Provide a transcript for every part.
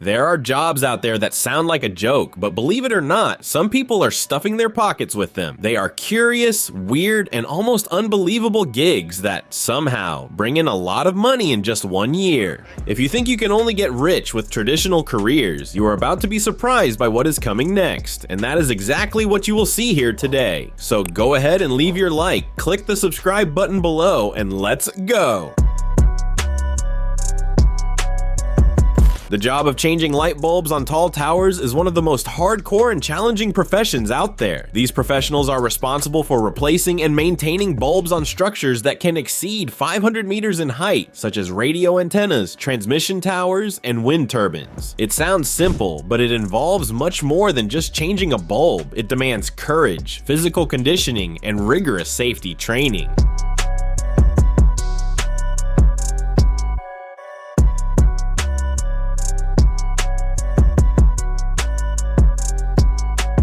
There are jobs out there that sound like a joke, but believe it or not, some people are stuffing their pockets with them. They are curious, weird, and almost unbelievable gigs that somehow bring in a lot of money in just 1 year. If you think you can only get rich with traditional careers, you are about to be surprised by what is coming next, and that is exactly what you will see here today. So go ahead and leave your like, click the subscribe button below, and let's go! The job of changing light bulbs on tall towers is one of the most hardcore and challenging professions out there. These professionals are responsible for replacing and maintaining bulbs on structures that can exceed 500 meters in height, such as radio antennas, transmission towers, and wind turbines. It sounds simple, but it involves much more than just changing a bulb. It demands courage, physical conditioning, and rigorous safety training.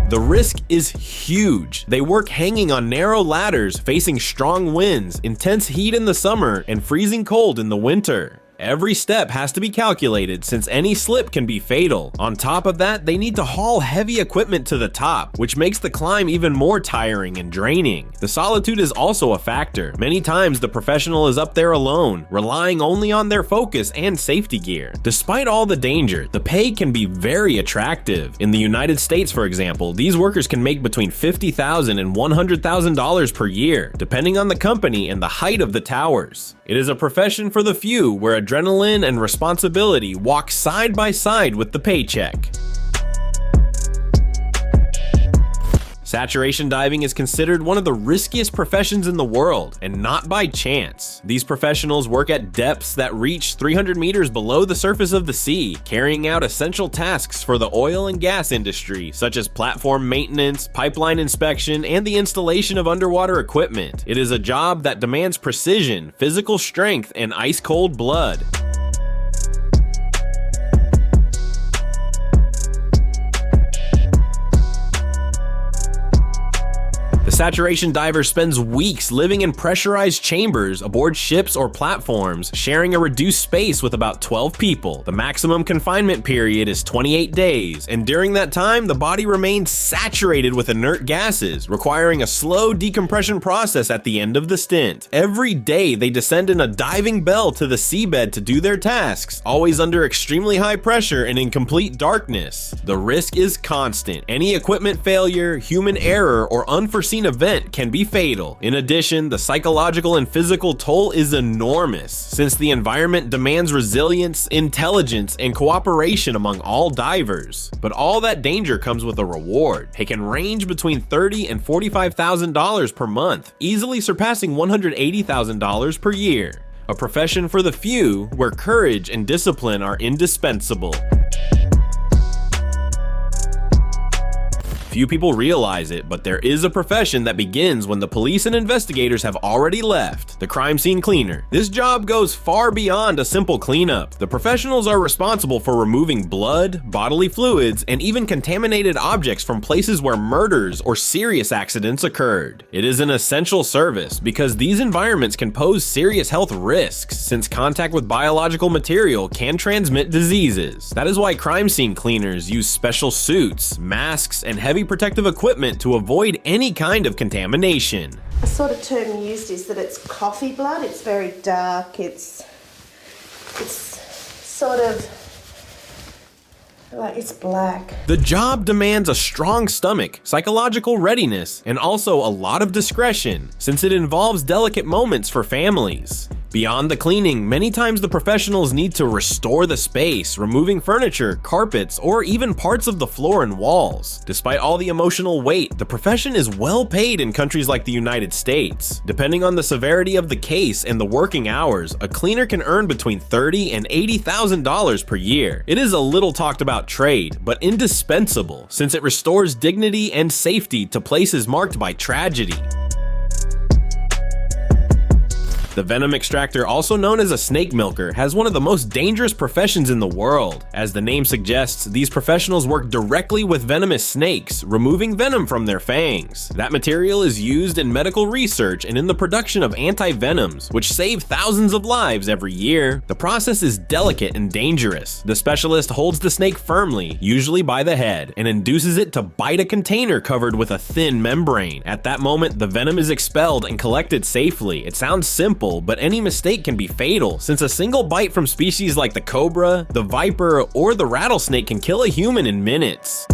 The risk is huge. They work hanging on narrow ladders, facing strong winds, intense heat in the summer, and freezing cold in the winter. Every step has to be calculated since any slip can be fatal. On top of that, they need to haul heavy equipment to the top, which makes the climb even more tiring and draining. The solitude is also a factor. Many times the professional is up there alone, relying only on their focus and safety gear. Despite all the danger, the pay can be very attractive. In the United States, for example, these workers can make between $50,000 and $100,000 per year, depending on the company and the height of the towers. It is a profession for the few where adrenaline and responsibility walk side by side with the paycheck. Saturation diving is considered one of the riskiest professions in the world, and not by chance. These professionals work at depths that reach 300 meters below the surface of the sea, carrying out essential tasks for the oil and gas industry, such as platform maintenance, pipeline inspection, and the installation of underwater equipment. It is a job that demands precision, physical strength, and ice-cold blood. The saturation diver spends weeks living in pressurized chambers aboard ships or platforms, sharing a reduced space with about 12 people. The maximum confinement period is 28 days, and during that time, the body remains saturated with inert gases, requiring a slow decompression process at the end of the stint. Every day, they descend in a diving bell to the seabed to do their tasks, always under extremely high pressure and in complete darkness. The risk is constant. Any equipment failure, human error, or unforeseen event can be fatal. In addition, the psychological and physical toll is enormous, since the environment demands resilience, intelligence, and cooperation among all divers. But all that danger comes with a reward. It can range between $30,000 and $45,000 per month, easily surpassing $180,000 per year. A profession for the few, where courage and discipline are indispensable. Few people realize it, but there is a profession that begins when the police and investigators have already left: the crime scene cleaner. This job goes far beyond a simple cleanup. The professionals are responsible for removing blood, bodily fluids, and even contaminated objects from places where murders or serious accidents occurred. It is an essential service because these environments can pose serious health risks, since contact with biological material can transmit diseases. That is why crime scene cleaners use special suits, masks, and heavy protective equipment to avoid any kind of contamination. A sort of term used is that it's coffee blood. It's very dark. It's sort of like it's black. The job demands a strong stomach, psychological readiness, and also a lot of discretion, since it involves delicate moments for families. Beyond the cleaning, many times the professionals need to restore the space, removing furniture, carpets, or even parts of the floor and walls. Despite all the emotional weight, the profession is well paid in countries like the United States. Depending on the severity of the case and the working hours, a cleaner can earn between $30,000 and $80,000 per year. It is a little talked about trade, but indispensable, since it restores dignity and safety to places marked by tragedy. The venom extractor, also known as a snake milker, has one of the most dangerous professions in the world. As the name suggests, these professionals work directly with venomous snakes, removing venom from their fangs. That material is used in medical research and in the production of anti-venoms, which save thousands of lives every year. The process is delicate and dangerous. The specialist holds the snake firmly, usually by the head, and induces it to bite a container covered with a thin membrane. At that moment, the venom is expelled and collected safely. It sounds simple, but any mistake can be fatal, since a single bite from species like the cobra, the viper, or the rattlesnake can kill a human in minutes.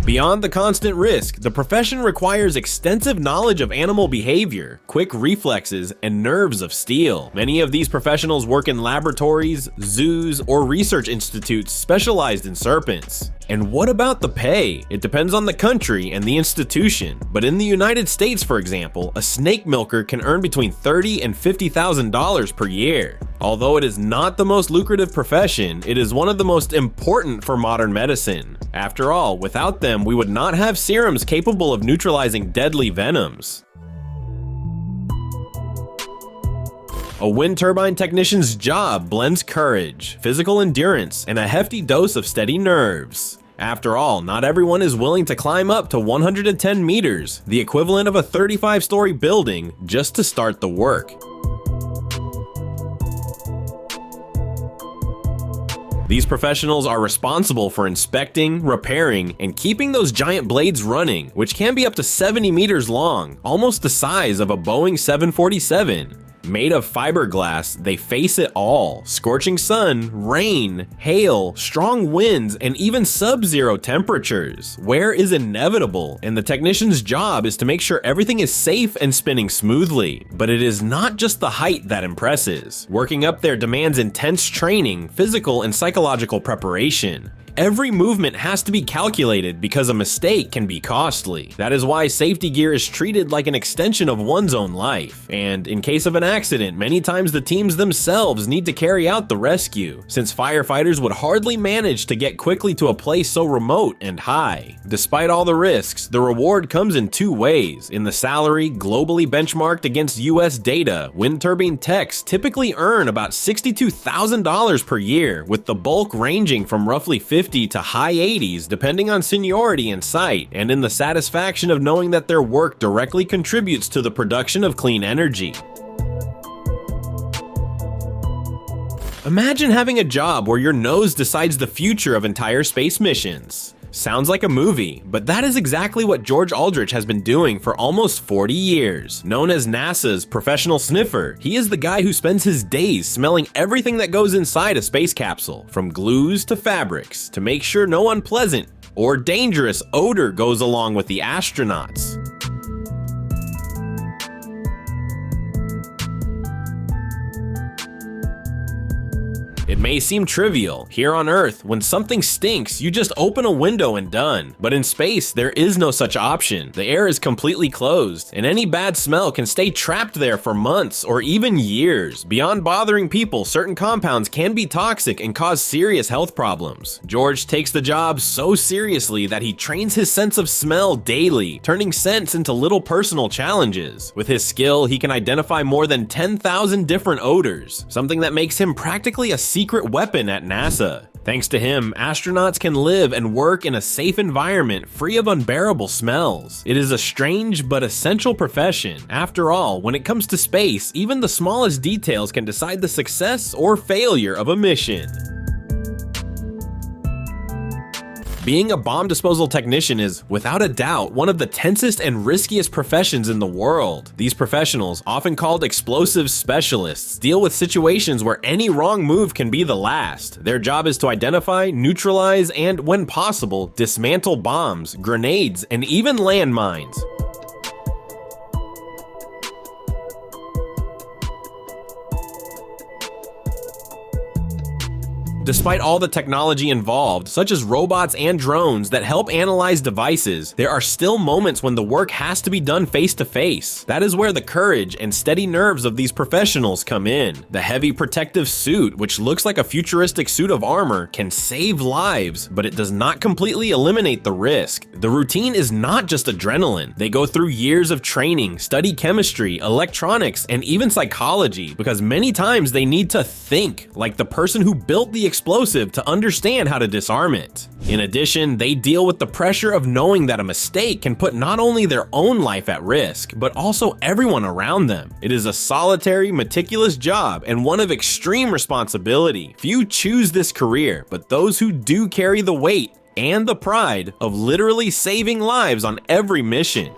Beyond the constant risk, the profession requires extensive knowledge of animal behavior, quick reflexes, and nerves of steel. Many of these professionals work in laboratories, zoos, or research institutes specialized in serpents. And what about the pay? It depends on the country and the institution, but in the United States, for example, a snake milker can earn between $30,000 and $50,000 per year. Although it is not the most lucrative profession, it is one of the most important for modern medicine. After all, without them, we would not have serums capable of neutralizing deadly venoms. A wind turbine technician's job blends courage, physical endurance, and a hefty dose of steady nerves. After all, not everyone is willing to climb up to 110 meters, the equivalent of a 35-story building, just to start the work. These professionals are responsible for inspecting, repairing, and keeping those giant blades running, which can be up to 70 meters long, almost the size of a Boeing 747. Made of fiberglass, they face it all: scorching sun, rain, hail, strong winds, and even sub-zero temperatures. Wear is inevitable, and the technician's job is to make sure everything is safe and spinning smoothly. But it is not just the height that impresses. Working up there demands intense training, physical and psychological preparation. Every movement has to be calculated because a mistake can be costly. That is why safety gear is treated like an extension of one's own life. And in case of an accident, many times the teams themselves need to carry out the rescue, since firefighters would hardly manage to get quickly to a place so remote and high. Despite all the risks, the reward comes in two ways. In the salary, globally benchmarked against US data, wind turbine techs typically earn about $62,000 per year, with the bulk ranging from roughly 50 to high 80s depending on seniority and site, and in the satisfaction of knowing that their work directly contributes to the production of clean energy. Imagine having a job where your nose decides the future of entire space missions. Sounds like a movie, but that is exactly what George Aldrich has been doing for almost 40 years. Known as NASA's professional sniffer, he is the guy who spends his days smelling everything that goes inside a space capsule, from glues to fabrics, to make sure no unpleasant or dangerous odor goes along with the astronauts. It may seem trivial. Here on Earth, when something stinks, you just open a window and done. But in space, there is no such option. The air is completely closed, and any bad smell can stay trapped there for months or even years. Beyond bothering people, certain compounds can be toxic and cause serious health problems. George takes the job so seriously that he trains his sense of smell daily, turning scents into little personal challenges. With his skill, he can identify more than 10,000 different odors, something that makes him practically a secret weapon at NASA. Thanks to him, astronauts can live and work in a safe environment free of unbearable smells. It is a strange but essential profession. After all, when it comes to space, even the smallest details can decide the success or failure of a mission. Being a bomb disposal technician is, without a doubt, one of the tensest and riskiest professions in the world. These professionals, often called explosive specialists, deal with situations where any wrong move can be the last. Their job is to identify, neutralize, and, when possible, dismantle bombs, grenades, and even landmines. Despite all the technology involved, such as robots and drones that help analyze devices, there are still moments when the work has to be done face to face. That is where the courage and steady nerves of these professionals come in. The heavy protective suit, which looks like a futuristic suit of armor, can save lives, but it does not completely eliminate the risk. The routine is not just adrenaline. They go through years of training, study chemistry, electronics, and even psychology, because many times they need to think like the person who built the explosive to understand how to disarm it. In addition, they deal with the pressure of knowing that a mistake can put not only their own life at risk, but also everyone around them. It is a solitary, meticulous job and one of extreme responsibility. Few choose this career, but those who do carry the weight and the pride of literally saving lives on every mission.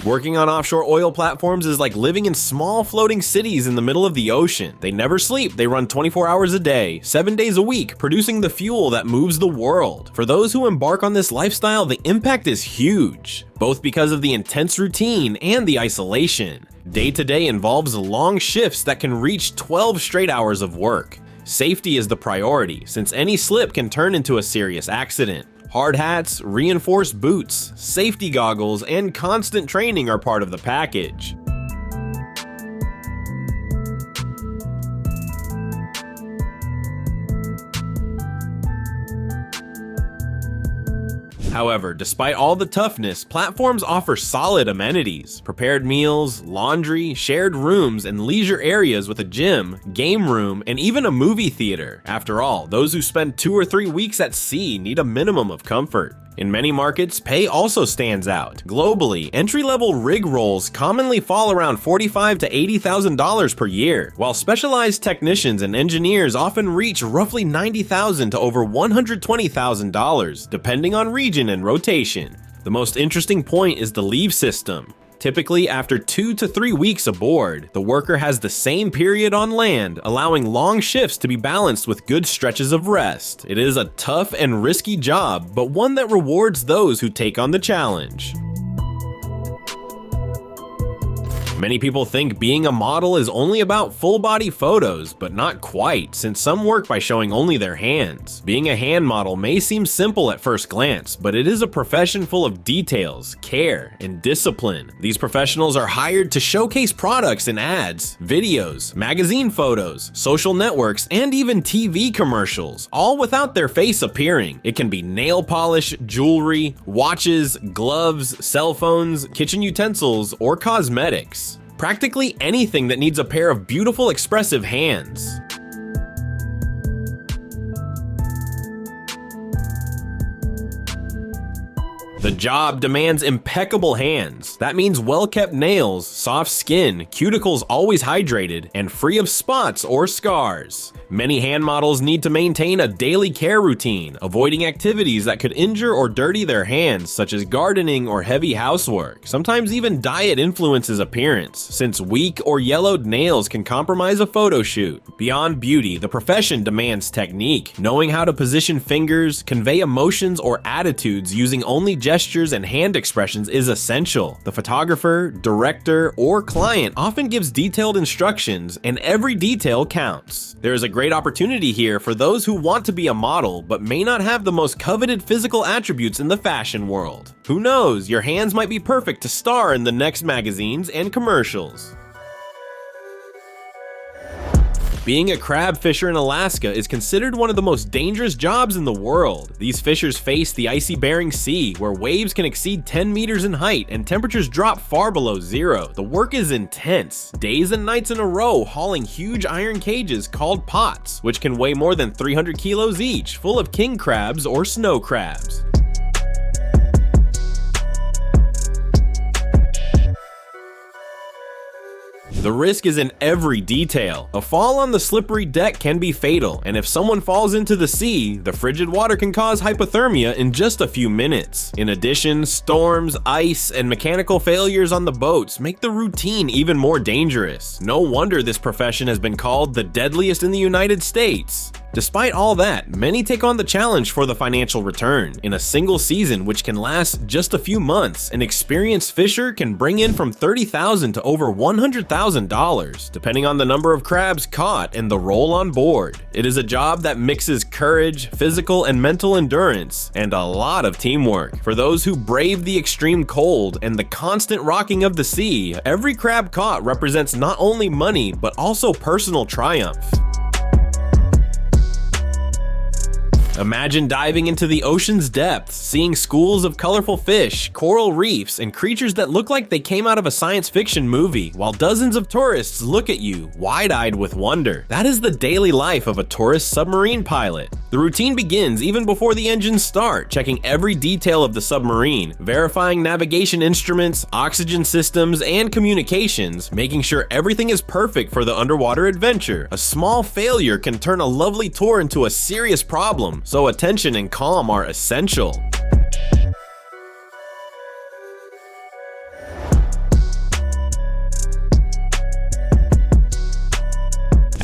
Working on offshore oil platforms is like living in small floating cities in the middle of the ocean. They never sleep, they run 24 hours a day, 7 days a week, producing the fuel that moves the world. For those who embark on this lifestyle, the impact is huge, both because of the intense routine and the isolation. Day-to-day involves long shifts that can reach 12 straight hours of work. Safety is the priority, since any slip can turn into a serious accident. Hard hats, reinforced boots, safety goggles, and constant training are part of the package. However, despite all the toughness, platforms offer solid amenities: prepared meals, laundry, shared rooms, and leisure areas with a gym, game room, and even a movie theater. After all, those who spend 2 or 3 weeks at sea need a minimum of comfort. In many markets, pay also stands out. Globally, entry-level rig roles commonly fall around $45,000 to $80,000 per year, while specialized technicians and engineers often reach roughly $90,000 to over $120,000, depending on region and rotation. The most interesting point is the leave system. Typically, after 2 to 3 weeks aboard, the worker has the same period on land, allowing long shifts to be balanced with good stretches of rest. It is a tough and risky job, but one that rewards those who take on the challenge. Many people think being a model is only about full-body photos, but not quite, since some work by showing only their hands. Being a hand model may seem simple at first glance, but it is a profession full of details, care, and discipline. These professionals are hired to showcase products in ads, videos, magazine photos, social networks, and even TV commercials, all without their face appearing. It can be nail polish, jewelry, watches, gloves, cell phones, kitchen utensils, or cosmetics. Practically anything that needs a pair of beautiful, expressive hands. The job demands impeccable hands. That means well-kept nails, soft skin, cuticles always hydrated, and free of spots or scars. Many hand models need to maintain a daily care routine, avoiding activities that could injure or dirty their hands, such as gardening or heavy housework. Sometimes even diet influences appearance, since weak or yellowed nails can compromise a photo shoot. Beyond beauty, the profession demands technique. Knowing how to position fingers, convey emotions or attitudes using only gestures and hand expressions is essential. The photographer, director, or client often gives detailed instructions, and every detail counts. There is a great opportunity here for those who want to be a model but may not have the most coveted physical attributes in the fashion world. Who knows, your hands might be perfect to star in the next magazines and commercials. Being a crab fisher in Alaska is considered one of the most dangerous jobs in the world. These fishers face the icy Bering Sea, where waves can exceed 10 meters in height and temperatures drop far below zero. The work is intense, days and nights in a row hauling huge iron cages called pots, which can weigh more than 300 kilos each, full of king crabs or snow crabs. The risk is in every detail. A fall on the slippery deck can be fatal, and if someone falls into the sea, the frigid water can cause hypothermia in just a few minutes. In addition, storms, ice, and mechanical failures on the boats make the routine even more dangerous. No wonder this profession has been called the deadliest in the United States. Despite all that, many take on the challenge for the financial return. In a single season, which can last just a few months, an experienced fisher can bring in from $30,000 to over $100,000, depending on the number of crabs caught and the role on board. It is a job that mixes courage, physical and mental endurance, and a lot of teamwork. For those who brave the extreme cold and the constant rocking of the sea, every crab caught represents not only money, but also personal triumph. Imagine diving into the ocean's depths, seeing schools of colorful fish, coral reefs, and creatures that look like they came out of a science fiction movie, while dozens of tourists look at you, wide-eyed with wonder. That is the daily life of a tourist submarine pilot. The routine begins even before the engines start, checking every detail of the submarine, verifying navigation instruments, oxygen systems, and communications, making sure everything is perfect for the underwater adventure. A small failure can turn a lovely tour into a serious problem, so attention and calm are essential.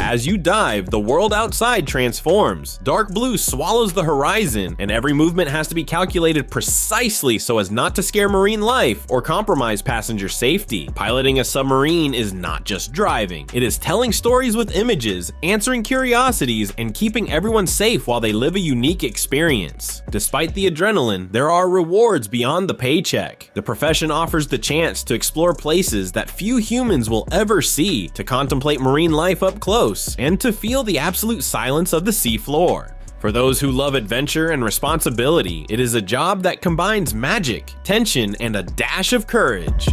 As you dive, the world outside transforms. Dark blue swallows the horizon, and every movement has to be calculated precisely so as not to scare marine life or compromise passenger safety. Piloting a submarine is not just driving. It is telling stories with images, answering curiosities, and keeping everyone safe while they live a unique experience. Despite the adrenaline, there are rewards beyond the paycheck. The profession offers the chance to explore places that few humans will ever see, to contemplate marine life up close, and to feel the absolute silence of the sea floor. For those who love adventure and responsibility, it is a job that combines magic, tension, and a dash of courage.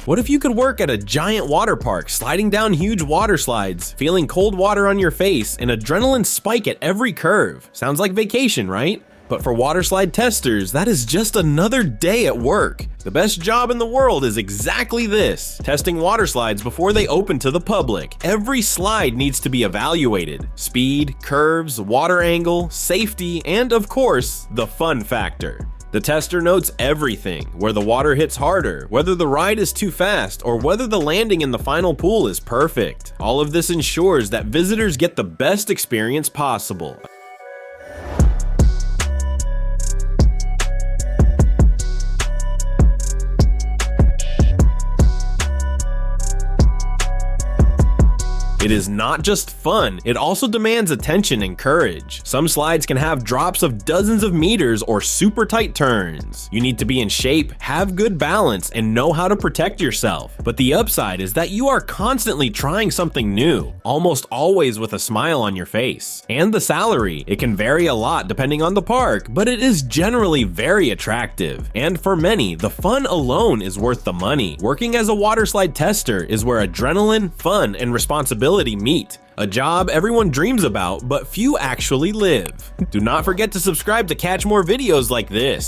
What if you could work at a giant water park, sliding down huge water slides, feeling cold water on your face, and adrenaline spike at every curve? Sounds like vacation, right? But for water slide testers, that is just another day at work. The best job in the world is exactly this: testing water slides before they open to the public. Every slide needs to be evaluated. Speed, curves, water angle, safety, and of course, the fun factor. The tester notes everything: where the water hits harder, whether the ride is too fast, or whether the landing in the final pool is perfect. All of this ensures that visitors get the best experience possible. It is not just fun, it also demands attention and courage. Some slides can have drops of dozens of meters or super tight turns. You need to be in shape, have good balance, and know how to protect yourself. But the upside is that you are constantly trying something new, almost always with a smile on your face. And the salary, it can vary a lot depending on the park, but it is generally very attractive. And for many, the fun alone is worth the money. Working as a water slide tester is where adrenaline, fun, and responsibility meet. A job everyone dreams about, but few actually live. Do not forget to subscribe to catch more videos like this.